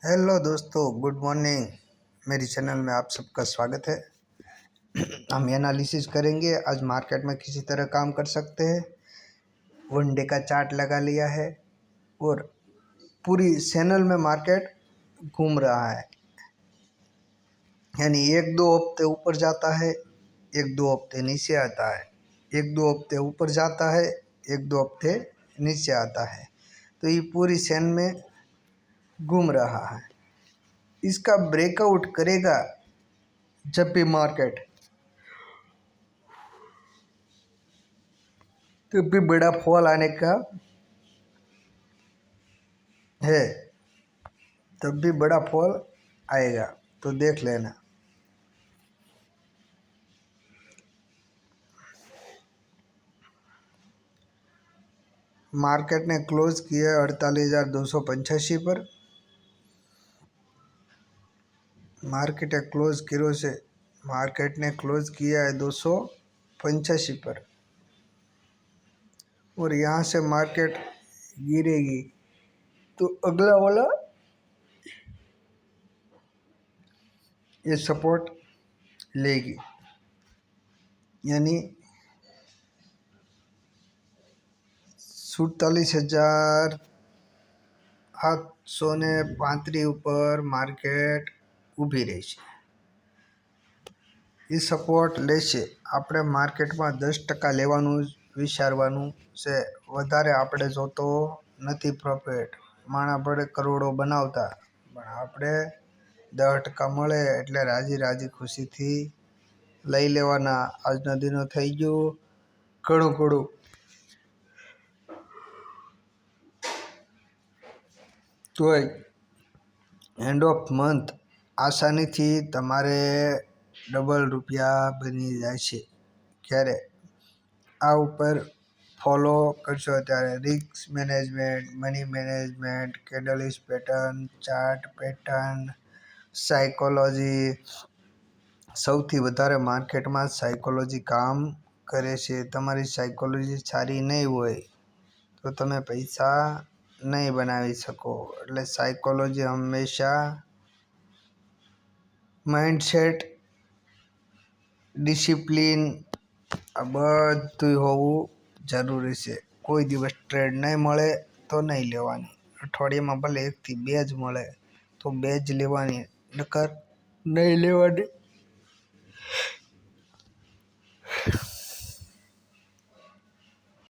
Hello दोस्तों, good morning. मेरी channel में आप सबका स्वागत है। हम एनालिसिस करेंगे आज मार्केट में किसी तरह काम कर सकते हैं। वन डे का चार्ट लगा लिया है और पूरी चैनल में मार्केट घूम रहा है, यानी एक दो हफ्ते ऊपर जाता है, एक दो हफ्ते नीचे आता है, एक दो हफ्ते ऊपर जाता है, एक दो हफ्ते नीचे आता है। तो ये पूरी चैन में घूम रहा है। इसका ब्रेकआउट करेगा जब भी मार्केट, तब भी बड़ा फॉल आने का है, तब भी बड़ा फॉल आएगा, तो देख लेना। मार्केट ने क्लोज किया 48,285 पर। मार्केट ने क्लोज किया है 285 पर, और यहाँ से मार्केट गिरेगी तो अगला वाला ये सपोर्ट लेगी, यानी 47,835 ઉપર માર્કેટ ઊભી રહેશે। એ સપોર્ટ લેશે। આપણે માર્કેટમાં 10% લેવાનું વિચારવાનું છે, વધારે આપણે જોતો નથી પ્રોફિટ। માણા આપણે કરોડો બનાવતા, પણ આપણે 10% મળે એટલે રાજી રાજી ખુશીથી લઈ લેવાના। આજનો દિનો થઈ ગયો ઘણું તોય એન્ડ ઓફ મંથ આસાનીથી તમારે ડબલ રૂપિયા બની જાય છે। ક્યારે આ ઉપર ફોલો કરશો ત્યારે risk management, money management, candles pattern, chart pattern, psychology, સૌથી વધારે માર્કેટમાં સાયકોલોજી કામ કરે છે। તમારી સાયકોલોજી સારી નહીં હોય તો તમે પૈસા નહીં બનાવી શકો। એટલે સાયકોલોજી હંમેશા માઇન્ડસેટ, ડિસિપ્લિન આ બધું હોવું જરૂરી છે। કોઈ દિવસ ટ્રેડ નહીં મળે તો નહીં લેવાની, અઠવાડિયામાં ભલે 1 થી 2 જ મળે તો 2 જ લેવાની, નકર નહીં લેવાની।